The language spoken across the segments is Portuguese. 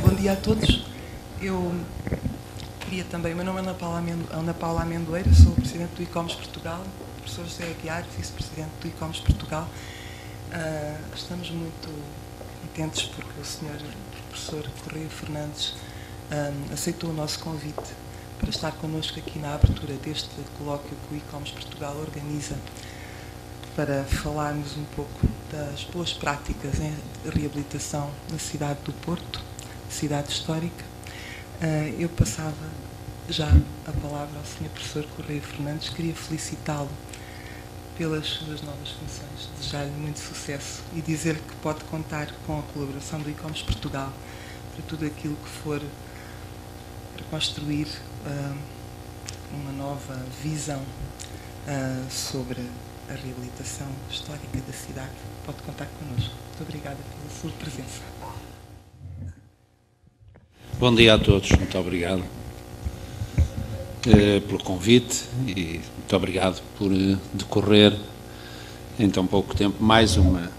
Bom dia a todos. Eu queria também, meu nome é Ana Paula Amendoeira, sou Presidente do ICOMES Portugal, professor José Aguiar, Vice-Presidente do ICOMES Portugal. Estamos muito contentes porque o Sr. Professor Correia Fernandes aceitou o nosso convite para estar connosco aqui na abertura deste colóquio que o ICOMES Portugal organiza para falarmos um pouco das boas práticas em reabilitação na cidade do Porto, cidade histórica. Eu passava já a palavra ao Sr. Professor Correia Fernandes, queria felicitá-lo pelas suas novas funções, desejar-lhe muito sucesso e dizer-lhe que pode contar com a colaboração do ICOMES Portugal para tudo aquilo que for para construir uma nova visão sobre a reabilitação histórica da cidade. Pode contar connosco. Muito obrigada pela sua presença. Bom dia a todos, muito obrigado pelo convite e muito obrigado por decorrer em tão pouco tempo mais uma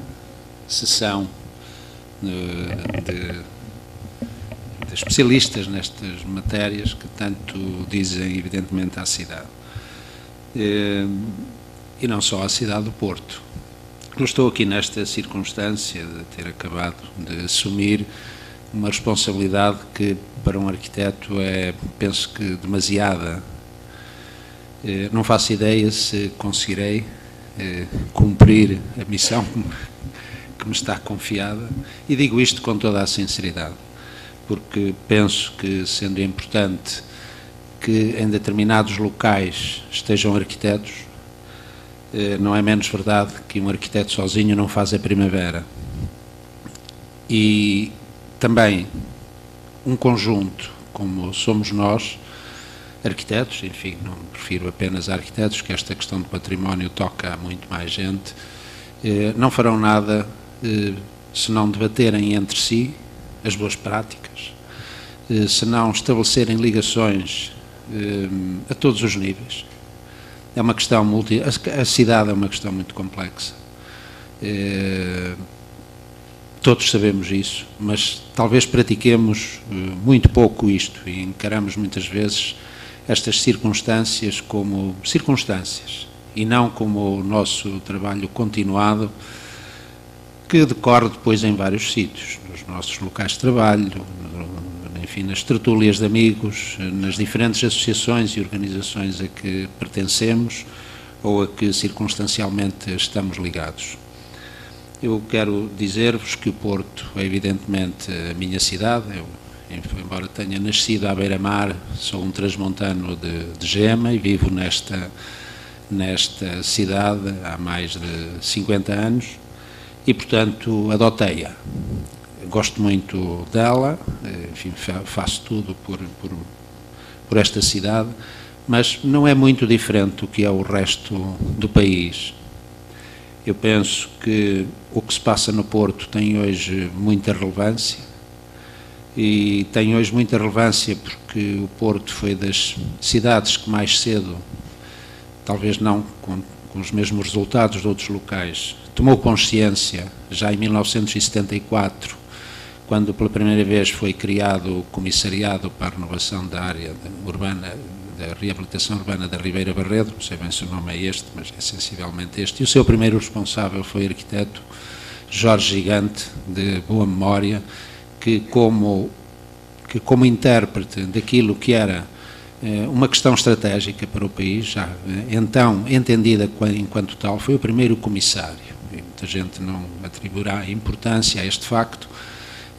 sessão de especialistas nestas matérias que tanto dizem evidentemente à cidade. E não só à cidade do Porto. Eu estou aqui nesta circunstância de ter acabado de assumir uma responsabilidade que para um arquiteto é, penso que, demasiada. Não faço ideia se conseguirei cumprir a missão que me está confiada, e digo isto com toda a sinceridade, porque penso que, sendo importante que em determinados locais estejam arquitetos, não é menos verdade que um arquiteto sozinho não faz a primavera. E também um conjunto como somos nós, arquitetos, enfim, não me refiro apenas a arquitetos, que esta questão do património toca a muito mais gente, não farão nada se não debaterem entre si as boas práticas, se não estabelecerem ligações a todos os níveis. É uma questão a cidade é uma questão muito complexa. Todos sabemos isso, mas talvez pratiquemos muito pouco isto e encaramos muitas vezes estas circunstâncias como circunstâncias e não como o nosso trabalho continuado que decorre depois em vários sítios, nos nossos locais de trabalho, enfim, nas tertúlias de amigos, nas diferentes associações e organizações a que pertencemos ou a que circunstancialmente estamos ligados. Eu quero dizer-vos que o Porto é evidentemente a minha cidade. Eu, embora tenha nascido à beira-mar, sou um transmontano de Gema e vivo nesta cidade há mais de 50 anos e, portanto, adotei-a. Gosto muito dela, enfim, faço tudo por esta cidade, mas não é muito diferente do que é o resto do país. Eu penso que o que se passa no Porto tem hoje muita relevância e tem hoje muita relevância porque o Porto foi das cidades que mais cedo, talvez não com os mesmos resultados de outros locais, tomou consciência, já em 1974, quando pela primeira vez foi criado o Comissariado para a Renovação da Área Urbana, da Reabilitação Urbana da Ribeira Barredo, não sei bem se o nome é este, mas é sensivelmente este, e o seu primeiro responsável foi o arquiteto Jorge Gigante, de boa memória, que como intérprete daquilo que era uma questão estratégica para o país, já então entendida enquanto tal, foi o primeiro comissário, e muita gente não atribuirá importância a este facto,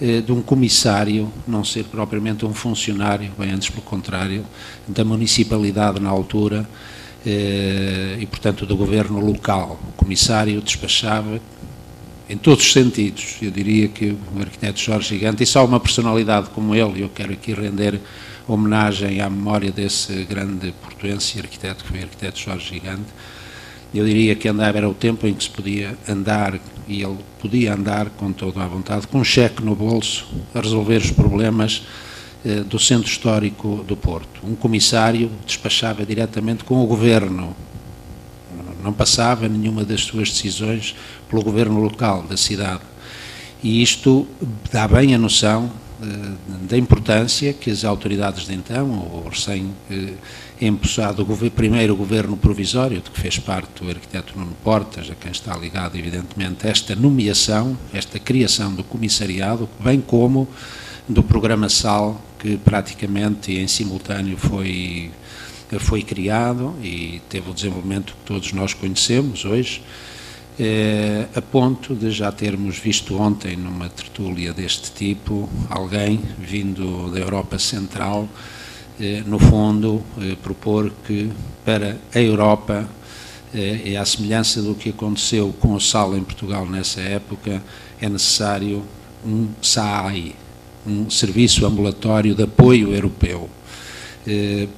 de um comissário não ser propriamente um funcionário, bem antes pelo contrário, da municipalidade na altura e, portanto, do governo local. O comissário despachava em todos os sentidos. Eu diria que o arquiteto Jorge Gigante, e só uma personalidade como ele, eu quero aqui render homenagem à memória desse grande portuense e arquiteto, que foi o arquiteto Jorge Gigante. Eu diria que andava, era o tempo em que se podia andar, e ele podia andar com toda a vontade, com um cheque no bolso, a resolver os problemas do centro histórico do Porto. Um comissário despachava diretamente com o governo, não passava nenhuma das suas decisões pelo governo local da cidade. E isto dá bem a noção da importância que as autoridades de então, o recém-empossado primeiro governo provisório, de que fez parte o arquiteto Nuno Portas, a quem está ligado evidentemente esta nomeação, esta criação do comissariado, bem como do programa SAL, que praticamente em simultâneo foi criado e teve o desenvolvimento que todos nós conhecemos hoje, a ponto de já termos visto ontem, numa tertúlia deste tipo, alguém vindo da Europa Central, no fundo, propor que para a Europa, e à semelhança do que aconteceu com o SAL em Portugal nessa época, é necessário um SAAI, um Serviço Ambulatório de Apoio Europeu,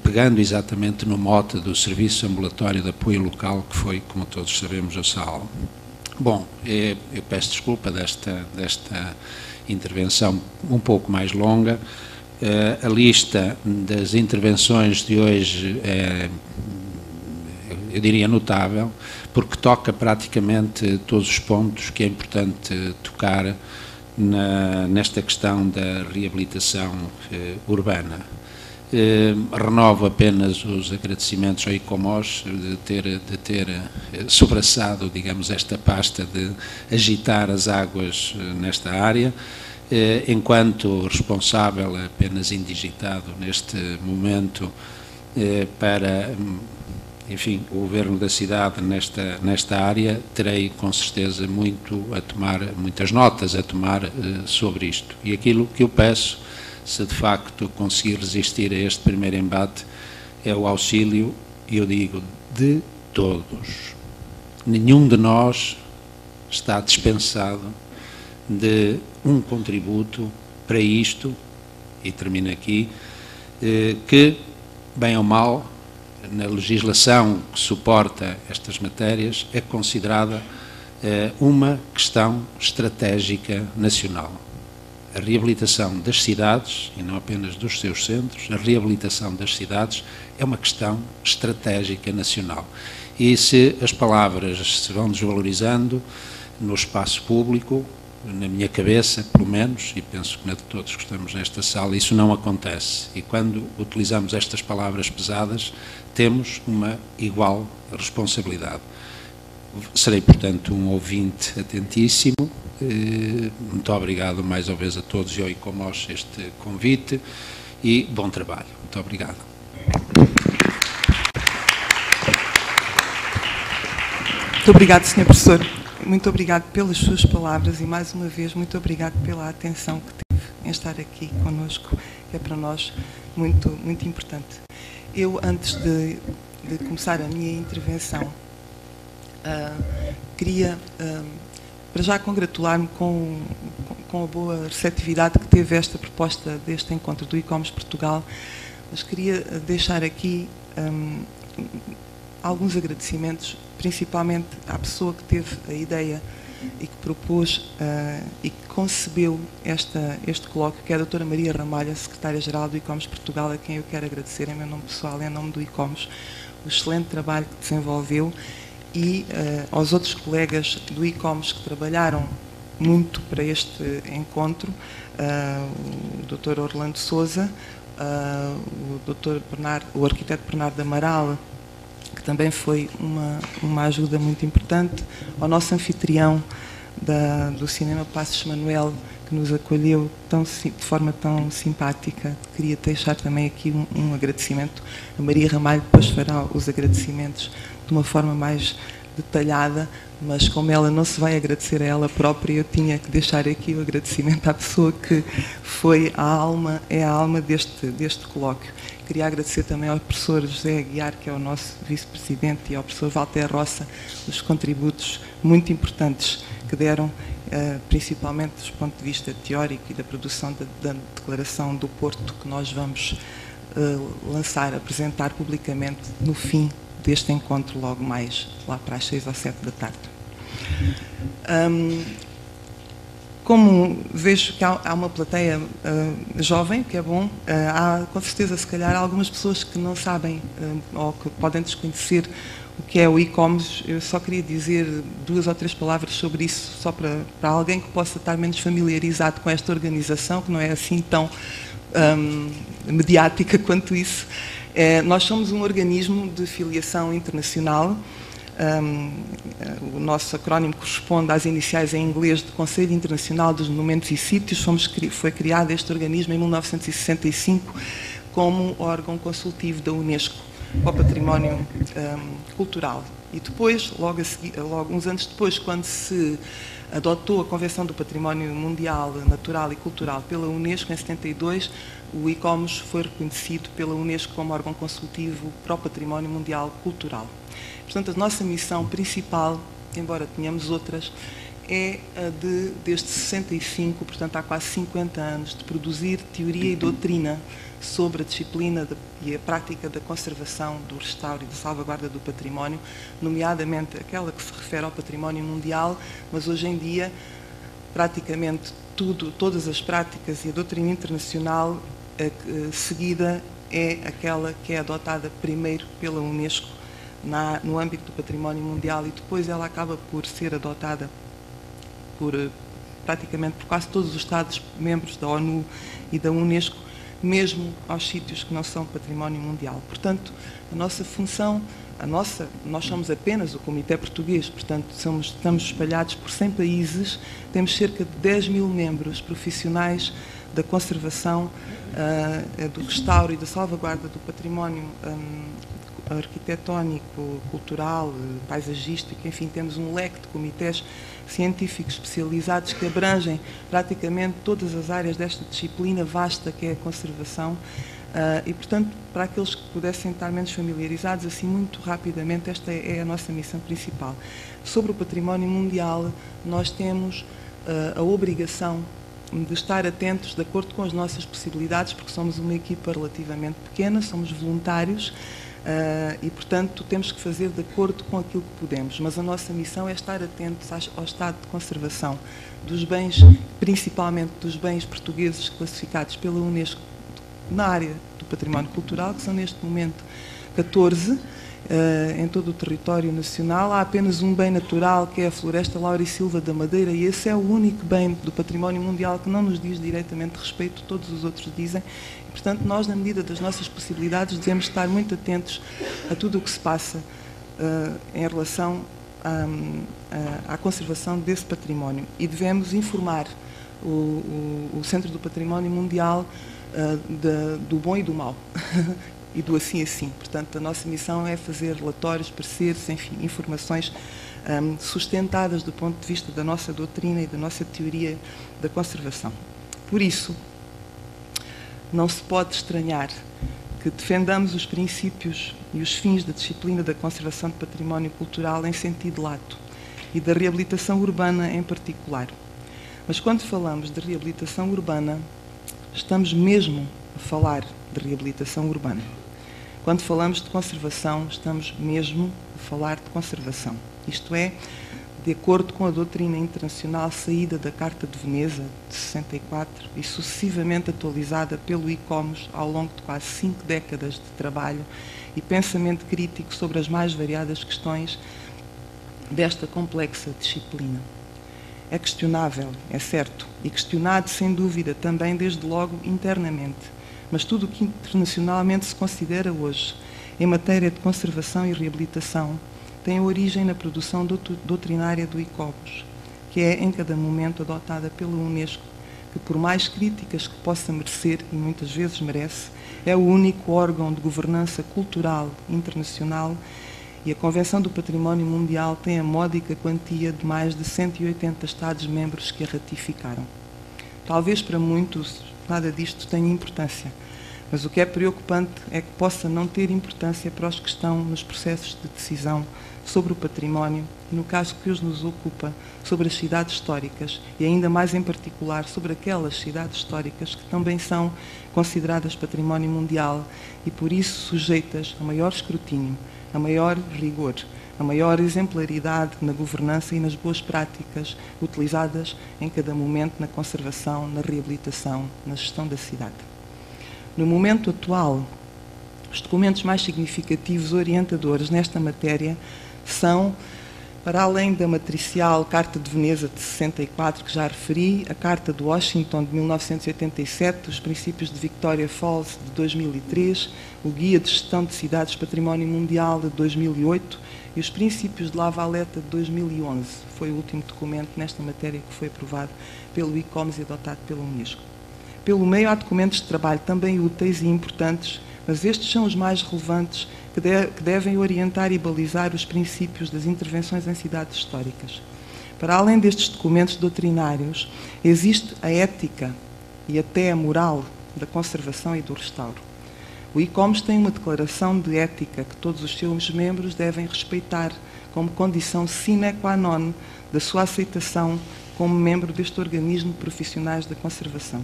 pegando exatamente no mote do Serviço Ambulatório de Apoio Local, que foi, como todos sabemos, o SAL. Bom, eu peço desculpa desta intervenção um pouco mais longa. A lista das intervenções de hoje é, eu diria, notável, porque toca praticamente todos os pontos que é importante tocar nesta questão da reabilitação urbana. Renovo apenas os agradecimentos ao ICOMOS de ter sobraçado, digamos, esta pasta de agitar as águas nesta área, enquanto responsável apenas indigitado neste momento para, enfim, o governo da cidade nesta área, terei com certeza muitas notas a tomar sobre isto. E aquilo que eu peço, se de facto conseguir resistir a este primeiro embate, é o auxílio, e eu digo, de todos. Nenhum de nós está dispensado de um contributo para isto, e termino aqui, que, bem ou mal, na legislação que suporta estas matérias, é considerada uma questão estratégica nacional. A reabilitação das cidades, e não apenas dos seus centros, a reabilitação das cidades é uma questão estratégica nacional. E se as palavras se vão desvalorizando no espaço público, na minha cabeça, pelo menos, e penso que na de todos que estamos nesta sala, isso não acontece. E quando utilizamos estas palavras pesadas, temos uma igual responsabilidade. Serei, portanto, um ouvinte atentíssimo. Muito obrigado mais uma vez a todos e ao ICOMOS este convite e bom trabalho. Muito obrigado. Muito obrigado, Sr. Professor. Muito obrigado pelas suas palavras e, mais uma vez, muito obrigado pela atenção que teve em estar aqui connosco, que é para nós muito, muito importante. Eu, antes de começar a minha intervenção, queria... para já congratular-me com a boa receptividade que teve esta proposta deste encontro do ICOMOS Portugal, mas queria deixar aqui alguns agradecimentos, principalmente à pessoa que teve a ideia e que propôs e que concebeu este colóquio, que é a doutora Maria Ramalho, secretária-geral do ICOMOS Portugal, a quem eu quero agradecer em meu nome pessoal e em nome do ICOMOS, o excelente trabalho que desenvolveu, e aos outros colegas do ICOMOS que trabalharam muito para este encontro, o Dr. Orlando Sousa, o arquiteto Bernardo Amaral, que também foi uma ajuda muito importante, ao nosso anfitrião do Cinema Passos Manuel, que nos acolheu de forma tão simpática. Queria deixar também aqui um agradecimento. A Maria Ramalho depois fará os agradecimentos de uma forma mais detalhada, mas como ela não se vai agradecer a ela própria, eu tinha que deixar aqui o agradecimento à pessoa que foi é a alma deste colóquio. Queria agradecer também ao professor José Aguiar, que é o nosso vice-presidente, e ao professor Walter Roça, os contributos muito importantes que deram, principalmente do ponto de vista teórico e da produção da declaração do Porto, que nós vamos apresentar publicamente no fim deste encontro, logo mais lá para as 6 ou 7 da tarde. como vejo que há uma plateia jovem, que é bom, há com certeza, se calhar, algumas pessoas que não sabem ou que podem desconhecer o que é o e-commerce. Eu só queria dizer 2 ou 3 palavras sobre isso, só para alguém que possa estar menos familiarizado com esta organização, que não é assim tão mediática quanto isso. Nós somos um organismo de filiação internacional. O nosso acrónimo corresponde às iniciais em inglês de Conselho Internacional dos Monumentos e Sítios. Foi criado este organismo em 1965 como órgão consultivo da Unesco ao património cultural. E depois, logo uns anos depois, quando se adotou a Convenção do Património Mundial, Natural e Cultural pela Unesco, em 72, o ICOMOS foi reconhecido pela Unesco como órgão consultivo para o património mundial cultural. Portanto, a nossa missão principal, embora tenhamos outras, é a desde 65, portanto há quase 50 anos, de produzir teoria e doutrina sobre a disciplina e a prática da conservação, do restauro e da salvaguarda do património, nomeadamente aquela que se refere ao património mundial, mas hoje em dia praticamente todas as práticas e a doutrina internacional seguida é aquela que é adotada primeiro pela Unesco no âmbito do património mundial, e depois ela acaba por ser adotada praticamente por quase todos os Estados membros da ONU e da Unesco, mesmo aos sítios que não são património mundial. Portanto, a nossa função, nós somos apenas o Comitê Português, portanto estamos espalhados por 100 países, temos cerca de 10 mil membros profissionais da conservação, do restauro e da salvaguarda do património arquitetónico, cultural, paisagístico, enfim, temos um leque de comitês científicos especializados que abrangem praticamente todas as áreas desta disciplina vasta que é a conservação. E, portanto, para aqueles que pudessem estar menos familiarizados, assim, muito rapidamente, esta é a nossa missão principal. Sobre o património mundial, nós temos a obrigação de estar atentos de acordo com as nossas possibilidades, porque somos uma equipa relativamente pequena, somos voluntários, e, portanto, temos que fazer de acordo com aquilo que podemos. Mas a nossa missão é estar atentos ao estado de conservação dos bens, principalmente dos bens portugueses classificados pela Unesco na área do património cultural, que são neste momento 14 em todo o território nacional. Há apenas um bem natural, que é a Floresta Laurisilva da Madeira, e esse é o único bem do património mundial que não nos diz diretamente respeito, todos os outros dizem. Portanto, nós, na medida das nossas possibilidades, devemos estar muito atentos a tudo o que se passa em relação à conservação desse património, e devemos informar o Centro do Património Mundial do bom e do mau e do assim. Portanto, a nossa missão é fazer relatórios, pareceres, enfim, informações sustentadas do ponto de vista da nossa doutrina e da nossa teoria da conservação. Por isso, não se pode estranhar que defendamos os princípios e os fins da disciplina da conservação de património cultural em sentido lato, e da reabilitação urbana em particular. Mas quando falamos de reabilitação urbana, estamos mesmo a falar de reabilitação urbana. Quando falamos de conservação, estamos mesmo a falar de conservação. Isto é, de acordo com a doutrina internacional saída da Carta de Veneza, de 64, e sucessivamente atualizada pelo ICOMOS ao longo de quase 5 décadas de trabalho e pensamento crítico sobre as mais variadas questões desta complexa disciplina. É questionável, é certo, e questionado sem dúvida também desde logo internamente, mas tudo o que internacionalmente se considera hoje em matéria de conservação e reabilitação tem origem na produção doutrinária do ICOMOS, que é em cada momento adotada pela Unesco, que por mais críticas que possa merecer, e muitas vezes merece, é o único órgão de governança cultural internacional, e a Convenção do Património Mundial tem a módica quantia de mais de 180 Estados-membros que a ratificaram. Talvez para muitos nada disto tenha importância, mas o que é preocupante é que possa não ter importância para os que estão nos processos de decisão sobre o património, e no caso que hoje nos ocupa, sobre as cidades históricas, e ainda mais em particular sobre aquelas cidades históricas que também são consideradas património mundial e por isso sujeitas a maior escrutínio, a maior rigor, a a maior exemplaridade na governança e nas boas práticas utilizadas em cada momento na conservação, na reabilitação, na gestão da cidade. No momento atual, os documentos mais significativos orientadores nesta matéria são, para além da matricial Carta de Veneza de 64, que já referi, a Carta de Washington de 1987, os Princípios de Victoria Falls de 2003, o Guia de Gestão de Cidades Património Mundial de 2008 e os Princípios de La Valetta de 2011. Foi o último documento nesta matéria que foi aprovado pelo ICOMOS e adotado pela Unesco. Pelo meio, há documentos de trabalho também úteis e importantes, mas estes são os mais relevantes que devem orientar e balizar os princípios das intervenções em cidades históricas. Para além destes documentos doutrinários, existe a ética e até a moral da conservação e do restauro. O ICOMOS tem uma declaração de ética que todos os seus membros devem respeitar como condição sine qua non da sua aceitação como membro deste organismo de profissionais da conservação.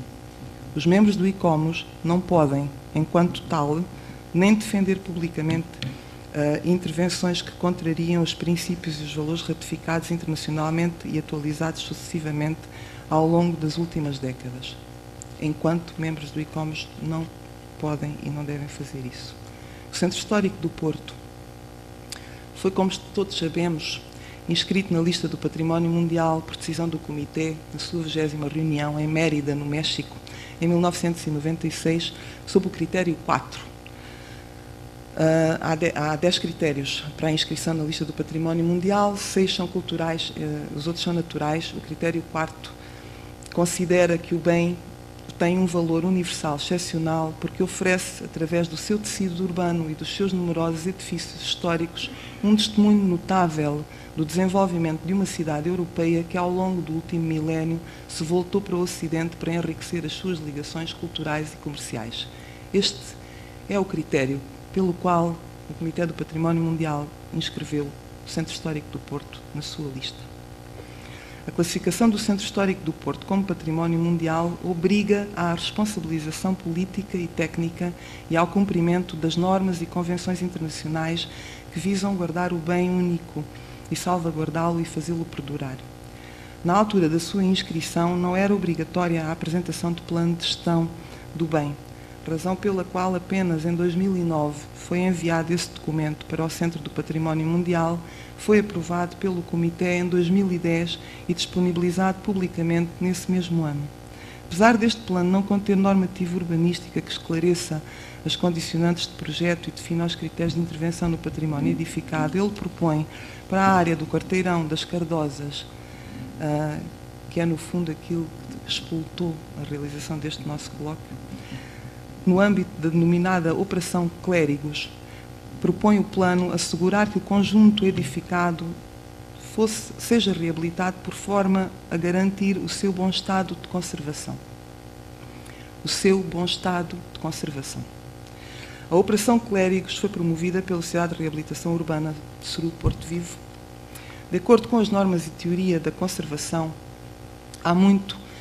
Os membros do ICOMOS não podem, enquanto tal, nem defender publicamente intervenções que contrariam os princípios e os valores ratificados internacionalmente e atualizados sucessivamente ao longo das últimas décadas. Enquanto membros do ICOMOS não podem e não devem fazer isso. O Centro Histórico do Porto foi, como todos sabemos, inscrito na lista do Património Mundial por decisão do Comitê na sua 20ª reunião em Mérida, no México, em 1996, sob o critério 4. Há 10 critérios para a inscrição na lista do Património Mundial, 6 são culturais, os outros são naturais. O critério 4 considera que o bem tem um valor universal, excepcional, porque oferece, através do seu tecido urbano e dos seus numerosos edifícios históricos, um testemunho notável do desenvolvimento de uma cidade europeia que, ao longo do último milénio, se voltou para o Ocidente para enriquecer as suas ligações culturais e comerciais. Este é o critério pelo qual o Comitê do Património Mundial inscreveu o Centro Histórico do Porto na sua lista. A classificação do Centro Histórico do Porto como Património Mundial obriga à responsabilização política e técnica e ao cumprimento das normas e convenções internacionais que visam guardar o bem único e salvaguardá-lo e fazê-lo perdurar. Na altura da sua inscrição, não era obrigatória a apresentação de plano de gestão do bem, razão pela qual apenas em 2009 foi enviado esse documento para o Centro do Património Mundial, foi aprovado pelo Comitê em 2010 e disponibilizado publicamente nesse mesmo ano. Apesar deste plano não conter normativa urbanística que esclareça as condicionantes de projeto e defina os critérios de intervenção no património edificado, ele propõe para a área do Quarteirão das Cardosas, que é no fundo aquilo que expultou a realização deste nosso colóquio, no âmbito da denominada Operação Clérigos, propõe o plano assegurar que o conjunto edificado seja reabilitado por forma a garantir o seu bom estado de conservação. O seu bom estado de conservação. A Operação Clérigos foi promovida pela Sociedade de Reabilitação Urbana de Ceru Porto Vivo. De acordo com as normas e teoria da conservação,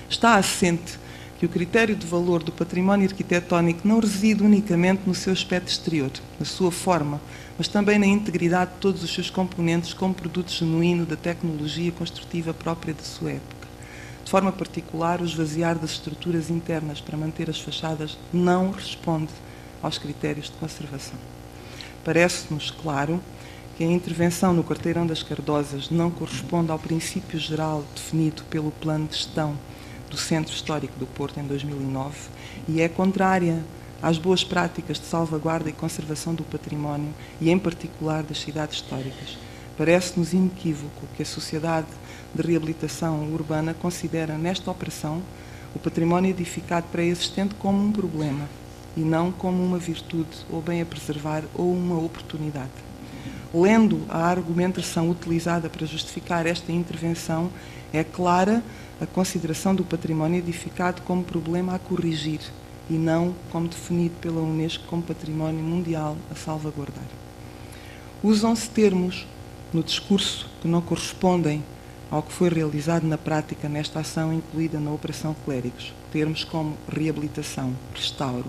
está assente que o critério de valor do património arquitetónico não reside unicamente no seu aspecto exterior, na sua forma, mas também na integridade de todos os seus componentes como produto genuíno da tecnologia construtiva própria de sua época. De forma particular, o esvaziar das estruturas internas para manter as fachadas não responde aos critérios de conservação. Parece-nos claro que a intervenção no Quarteirão das Cardosas não corresponde ao princípio geral definido pelo Plano de Gestão do Centro Histórico do Porto em 2009 e é contrária às boas práticas de salvaguarda e conservação do património e, em particular, das cidades históricas. Parece-nos inequívoco que a Sociedade de Reabilitação Urbana considera nesta operação o património edificado pré-existente como um problema e não como uma virtude ou bem a preservar ou uma oportunidade. Lendo a argumentação utilizada para justificar esta intervenção, é clara a consideração do património edificado como problema a corrigir e não como definido pela Unesco como património mundial a salvaguardar. Usam-se termos no discurso que não correspondem ao que foi realizado na prática nesta ação incluída na Operação Clérigos. Termos como reabilitação, restauro,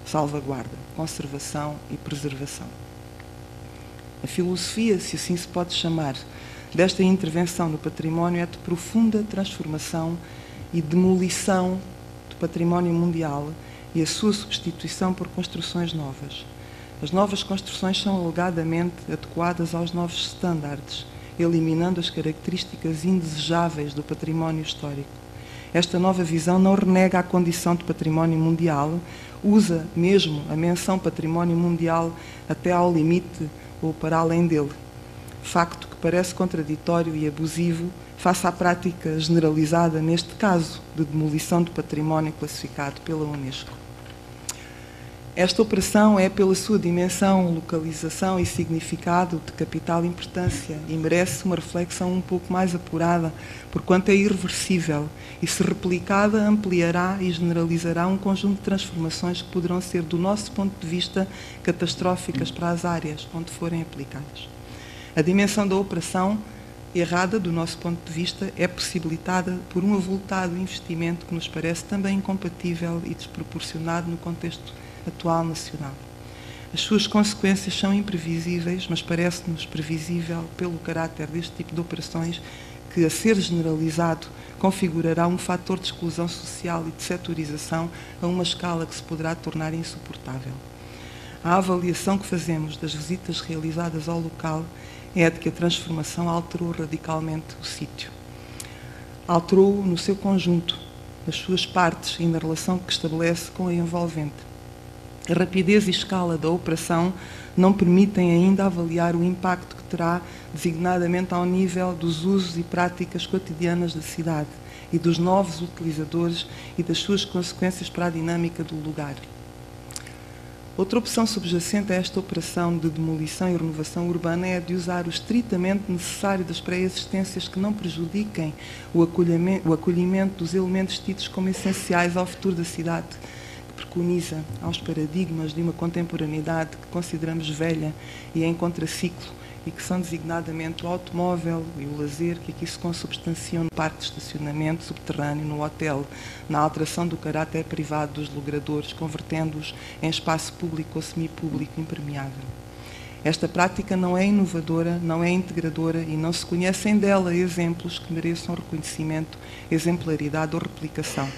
salvaguarda, conservação e preservação. A filosofia, se assim se pode chamar, desta intervenção no património é de profunda transformação e demolição do património mundial e a sua substituição por construções novas. As novas construções são alegadamente adequadas aos novos estándares, eliminando as características indesejáveis do património histórico. Esta nova visão não renega a condição de património mundial, usa mesmo a menção património mundial até ao limite ou para além dele. Facto que parece contraditório e abusivo face à prática generalizada, neste caso, de demolição do património classificado pela Unesco. Esta operação é, pela sua dimensão, localização e significado, de capital importância e merece uma reflexão um pouco mais apurada, porquanto é irreversível e, se replicada, ampliará e generalizará um conjunto de transformações que poderão ser, do nosso ponto de vista, catastróficas para as áreas onde forem aplicadas. A dimensão da operação, errada do nosso ponto de vista, é possibilitada por um avultado investimento que nos parece também incompatível e desproporcionado no contexto atual nacional. As suas consequências são imprevisíveis, mas parece-nos previsível, pelo caráter deste tipo de operações, que, a ser generalizado, configurará um fator de exclusão social e de setorização a uma escala que se poderá tornar insuportável. A avaliação que fazemos das visitas realizadas ao local é a de que a transformação alterou radicalmente o sítio. Alterou-o no seu conjunto, nas suas partes e na relação que estabelece com a envolvente. A rapidez e escala da operação não permitem ainda avaliar o impacto que terá, designadamente ao nível dos usos e práticas cotidianas da cidade e dos novos utilizadores e das suas consequências para a dinâmica do lugar. Outra opção subjacente a esta operação de demolição e renovação urbana é a de usar o estritamente necessário das pré-existências que não prejudiquem o acolhimento dos elementos tidos como essenciais ao futuro da cidade, preconiza aos paradigmas de uma contemporaneidade que consideramos velha e em contraciclo e que são designadamente o automóvel e o lazer, que aqui se consubstanciam no parque de estacionamento subterrâneo, no hotel, na alteração do caráter privado dos logradores, convertendo-os em espaço público ou semipúblico impermeável. Esta prática não é inovadora, não é integradora e não se conhecem dela exemplos que mereçam reconhecimento, exemplaridade ou replicação.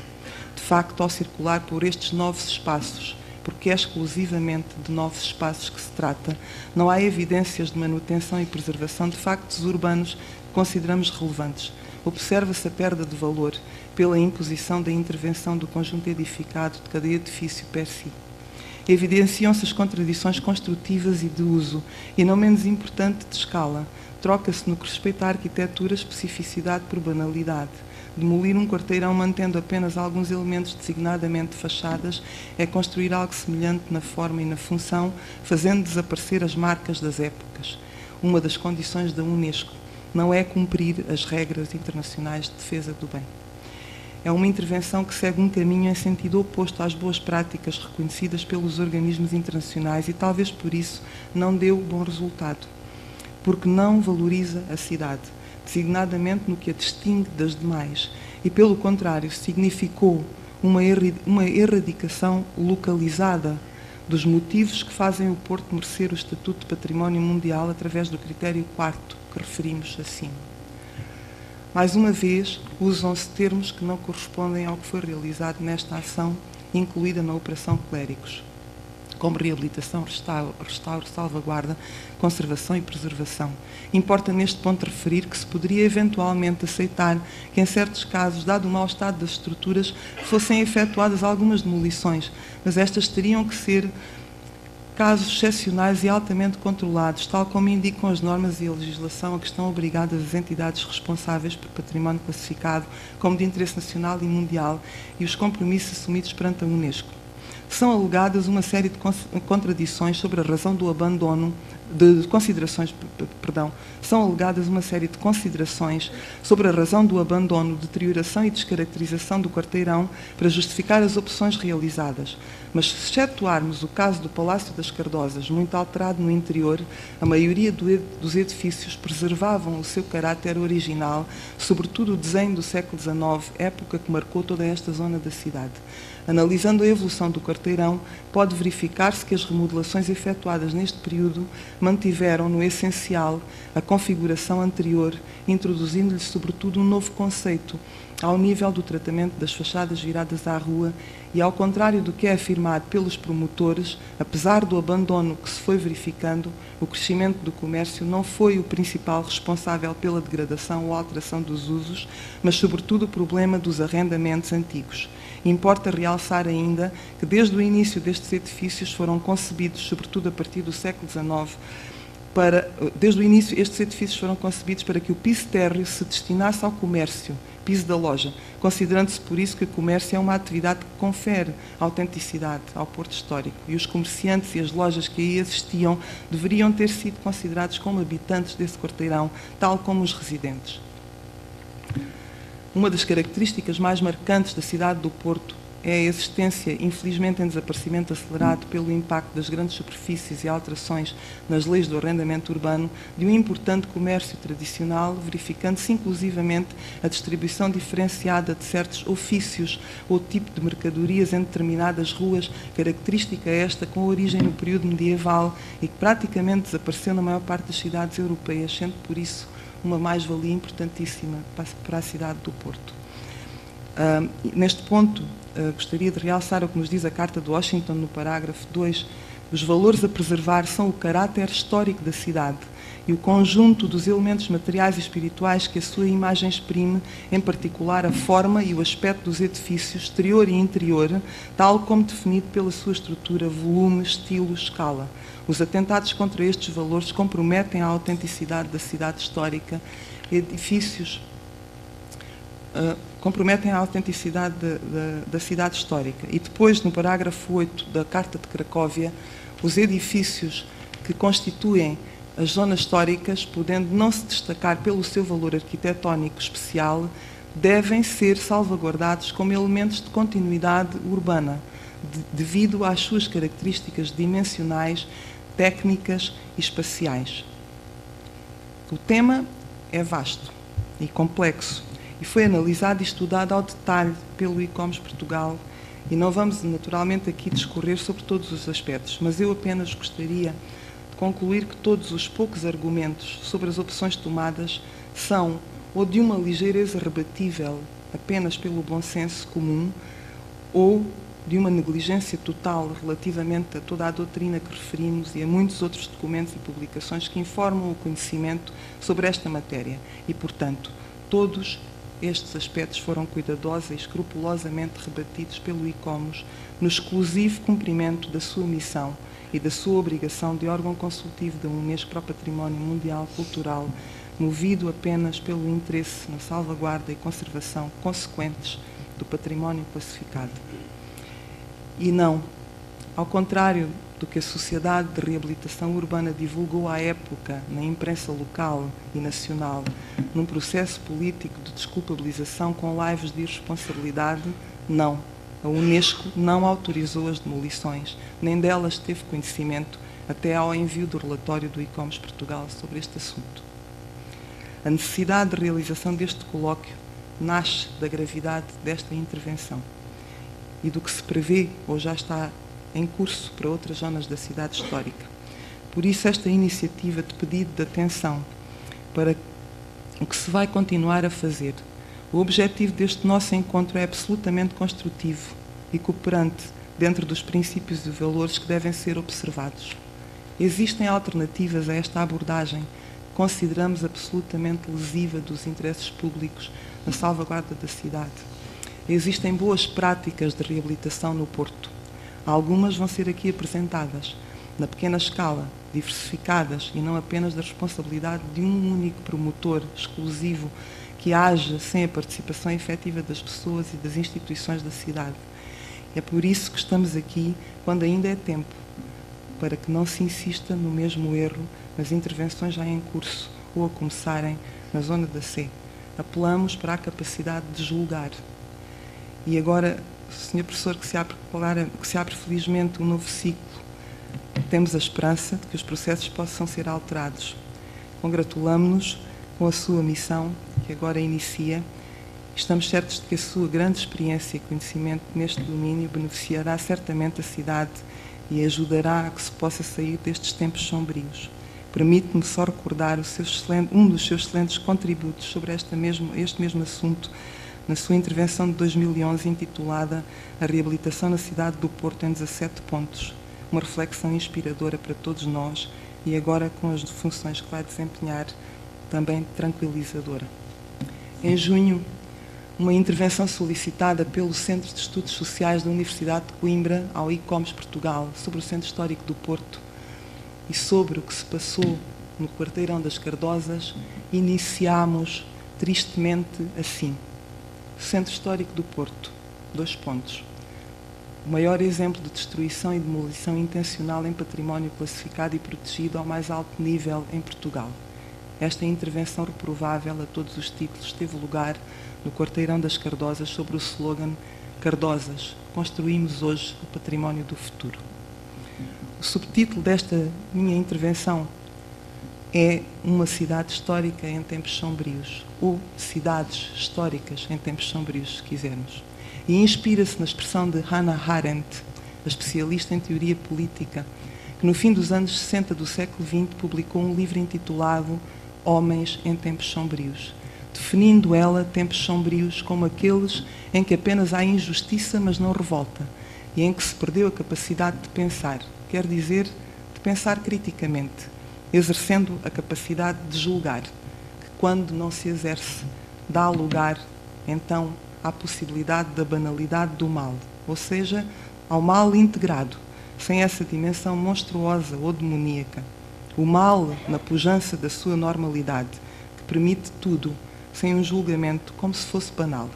De facto, ao circular por estes novos espaços, porque é exclusivamente de novos espaços que se trata, não há evidências de manutenção e preservação de factos urbanos que consideramos relevantes. Observa-se a perda de valor pela imposição da intervenção do conjunto edificado de cada edifício per si. Evidenciam-se as contradições construtivas e de uso, e não menos importante de escala. Troca-se no que respeita à arquitetura especificidade por banalidade. Demolir um quarteirão mantendo apenas alguns elementos designadamente fachadas é construir algo semelhante na forma e na função, fazendo desaparecer as marcas das épocas. Uma das condições da Unesco não é cumprir as regras internacionais de defesa do bem. É uma intervenção que segue um caminho em sentido oposto às boas práticas reconhecidas pelos organismos internacionais e talvez por isso não deu bom resultado, porque não valoriza a cidade, designadamente no que a distingue das demais, e, pelo contrário, significou uma erradicação localizada dos motivos que fazem o Porto merecer o estatuto de património mundial através do critério 4º que referimos acima. Mais uma vez, usam-se termos que não correspondem ao que foi realizado nesta ação, incluída na Operação Clérigos, como reabilitação, restauro, salvaguarda, conservação e preservação. Importa neste ponto referir que se poderia eventualmente aceitar que, em certos casos, dado o mau estado das estruturas, fossem efetuadas algumas demolições, mas estas teriam que ser casos excepcionais e altamente controlados, tal como indicam as normas e a legislação a que estão obrigadas as entidades responsáveis por património classificado como de interesse nacional e mundial e os compromissos assumidos perante a Unesco. São alegadas uma série de contradições sobre a razão do abandono, são alegadas uma série de considerações sobre a razão do abandono, deterioração e descaracterização do quarteirão para justificar as opções realizadas. Mas se excetuarmos o caso do Palácio das Cardosas, muito alterado no interior, a maioria dos edifícios preservavam o seu caráter original, sobretudo o desenho do século XIX, época que marcou toda esta zona da cidade. Analisando a evolução do quarteirão, pode verificar-se que as remodelações efetuadas neste período mantiveram, no essencial, a configuração anterior, introduzindo-lhe, sobretudo, um novo conceito, ao nível do tratamento das fachadas viradas à rua e, ao contrário do que é afirmado pelos promotores, apesar do abandono que se foi verificando, o crescimento do comércio não foi o principal responsável pela degradação ou alteração dos usos, mas, sobretudo, o problema dos arrendamentos antigos. Importa realçar ainda que, desde o início destes edifícios, foram concebidos, sobretudo a partir do século XIX, desde o início, estes edifícios foram concebidos para que o piso térreo se destinasse ao comércio, piso da loja, considerando-se por isso que o comércio é uma atividade que confere autenticidade ao Porto Histórico e os comerciantes e as lojas que aí existiam deveriam ter sido considerados como habitantes desse quarteirão, tal como os residentes. Uma das características mais marcantes da cidade do Porto é a existência, infelizmente em desaparecimento acelerado pelo impacto das grandes superfícies e alterações nas leis do arrendamento urbano, de um importante comércio tradicional, verificando-se inclusivamente a distribuição diferenciada de certos ofícios ou tipo de mercadorias em determinadas ruas, característica esta com origem no período medieval e que praticamente desapareceu na maior parte das cidades europeias, sendo por isso uma mais-valia importantíssima para a cidade do Porto. Neste ponto, gostaria de realçar o que nos diz a Carta de Washington no parágrafo 2. Os valores a preservar são o caráter histórico da cidade e o conjunto dos elementos materiais e espirituais que a sua imagem exprime, em particular a forma e o aspecto dos edifícios, exterior e interior, tal como definido pela sua estrutura, volume, estilo, escala. Os atentados contra estes valores comprometem a autenticidade da cidade histórica, edifícios comprometem a autenticidade da cidade histórica. E depois, no parágrafo 8 da Carta de Cracóvia, os edifícios que constituem as zonas históricas, podendo não se destacar pelo seu valor arquitetónico especial, devem ser salvaguardados como elementos de continuidade urbana, devido às suas características dimensionais, técnicas e espaciais. O tema é vasto e complexo e foi analisado e estudado ao detalhe pelo ICOMOS Portugal e não vamos naturalmente aqui discorrer sobre todos os aspectos, mas eu apenas gostaria de concluir que todos os poucos argumentos sobre as opções tomadas são ou de uma ligeireza rebatível apenas pelo bom senso comum ou de uma negligência total relativamente a toda a doutrina que referimos e a muitos outros documentos e publicações que informam o conhecimento sobre esta matéria. E, portanto, todos estes aspectos foram cuidadosa e escrupulosamente rebatidos pelo ICOMOS no exclusivo cumprimento da sua missão e da sua obrigação de órgão consultivo da Unesco para o Património Mundial Cultural, movido apenas pelo interesse na salvaguarda e conservação consequentes do património classificado. E não, ao contrário do que a Sociedade de Reabilitação Urbana divulgou à época na imprensa local e nacional, num processo político de desculpabilização com laivos de irresponsabilidade, não. A Unesco não autorizou as demolições, nem delas teve conhecimento até ao envio do relatório do ICOMOS Portugal sobre este assunto. A necessidade de realização deste colóquio nasce da gravidade desta intervenção e do que se prevê ou já está em curso para outras zonas da cidade histórica. Por isso, esta iniciativa de pedido de atenção para o que se vai continuar a fazer. O objetivo deste nosso encontro é absolutamente construtivo e cooperante dentro dos princípios e valores que devem ser observados. Existem alternativas a esta abordagem que consideramos absolutamente lesiva dos interesses públicos na salvaguarda da cidade. Existem boas práticas de reabilitação no Porto. Algumas vão ser aqui apresentadas, na pequena escala, diversificadas e não apenas da responsabilidade de um único promotor exclusivo que age sem a participação efetiva das pessoas e das instituições da cidade. É por isso que estamos aqui, quando ainda é tempo, para que não se insista no mesmo erro nas intervenções já em curso ou a começarem na zona da Sé. Apelamos para a capacidade de julgar. E agora, Sr. Professor, que se abre felizmente um novo ciclo, temos a esperança de que os processos possam ser alterados. Congratulamo-nos com a sua missão, que agora inicia, Estamos certos de que a sua grande experiência e conhecimento neste domínio beneficiará certamente a cidade e ajudará a que se possa sair destes tempos sombrios. Permite-me só recordar um dos seus excelentes contributos sobre este mesmo assunto na sua intervenção de 2011 intitulada A Reabilitação na Cidade do Porto em 17 pontos, uma reflexão inspiradora para todos nós e agora com as funções que vai desempenhar também tranquilizadora. Em junho, uma intervenção solicitada pelo Centro de Estudos Sociais da Universidade de Coimbra ao ICOMES Portugal sobre o Centro Histórico do Porto e sobre o que se passou no Quarteirão das Cardosas, iniciámos tristemente assim. Centro Histórico do Porto, 2 pontos. O maior exemplo de destruição e demolição intencional em património classificado e protegido ao mais alto nível em Portugal. Esta intervenção reprovável a todos os títulos teve lugar no Quarteirão das Cardosas sob o slogan Cardosas, construímos hoje o património do futuro. O subtítulo desta minha intervenção é Uma cidade histórica em tempos sombrios, ou cidades históricas em tempos sombrios, se quisermos. E inspira-se na expressão de Hannah Arendt, a especialista em teoria política, que no fim dos anos 60 do século XX publicou um livro intitulado Homens em Tempos Sombrios, definindo ela tempos sombrios como aqueles em que apenas há injustiça, mas não revolta, e em que se perdeu a capacidade de pensar, quer dizer, de pensar criticamente, exercendo a capacidade de julgar, que quando não se exerce, dá lugar, então, à possibilidade da banalidade do mal, ou seja, ao mal integrado, sem essa dimensão monstruosa ou demoníaca. O mal na pujança da sua normalidade, que permite tudo, sem um julgamento, como se fosse banal.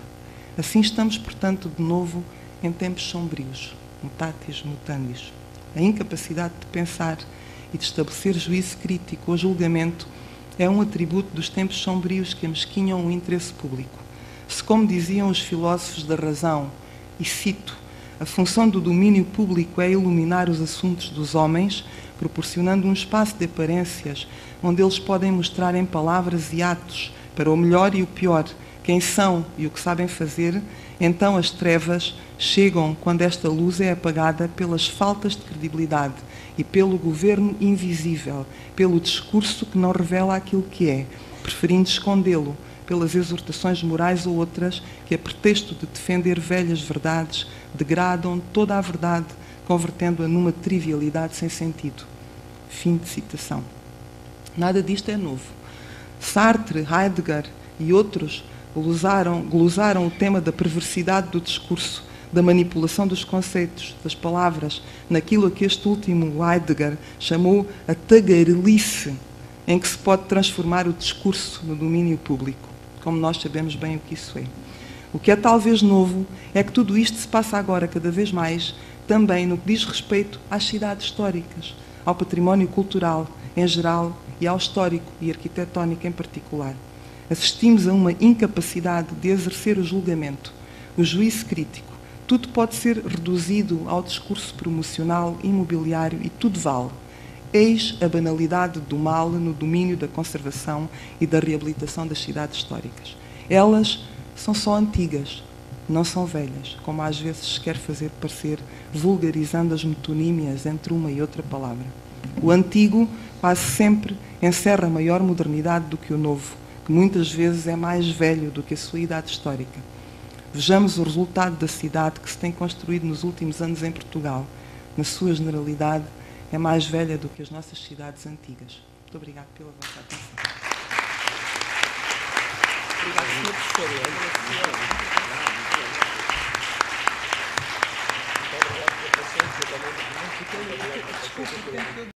Assim estamos, portanto, de novo em tempos sombrios, mutatis mutandis. A incapacidade de pensar e de estabelecer juízo crítico ou julgamento é um atributo dos tempos sombrios que amesquinham o interesse público. Se, como diziam os filósofos da razão, e cito, a função do domínio público é iluminar os assuntos dos homens, proporcionando um espaço de aparências onde eles podem mostrar em palavras e atos, para o melhor e o pior, quem são e o que sabem fazer, então as trevas chegam quando esta luz é apagada pelas faltas de credibilidade e pelo governo invisível, pelo discurso que não revela aquilo que é, preferindo escondê-lo, pelas exortações morais ou outras que, a pretexto de defender velhas verdades, degradam toda a verdade, convertendo-a numa trivialidade sem sentido. Fim de citação. Nada disto é novo. Sartre, Heidegger e outros glosaram o tema da perversidade do discurso, da manipulação dos conceitos, das palavras, naquilo a que este último, Heidegger, chamou a tagarelice, em que se pode transformar o discurso no domínio público, como nós sabemos bem o que isso é. O que é talvez novo é que tudo isto se passa agora cada vez mais também no que diz respeito às cidades históricas, ao património cultural em geral e ao histórico e arquitetónico em particular. Assistimos a uma incapacidade de exercer o julgamento, o juízo crítico. Tudo pode ser reduzido ao discurso promocional imobiliário e tudo vale. Eis a banalidade do mal no domínio da conservação e da reabilitação das cidades históricas. Elas são só antigas, não são velhas, como às vezes se quer fazer parecer, vulgarizando as metonímias entre uma e outra palavra. O antigo quase sempre encerra maior modernidade do que o novo, que muitas vezes é mais velho do que a sua idade histórica. Vejamos o resultado da cidade que se tem construído nos últimos anos em Portugal. Na sua generalidade, é mais velha do que as nossas cidades antigas. Muito obrigada pela vossa atenção. Obrigado, Sr. Professor.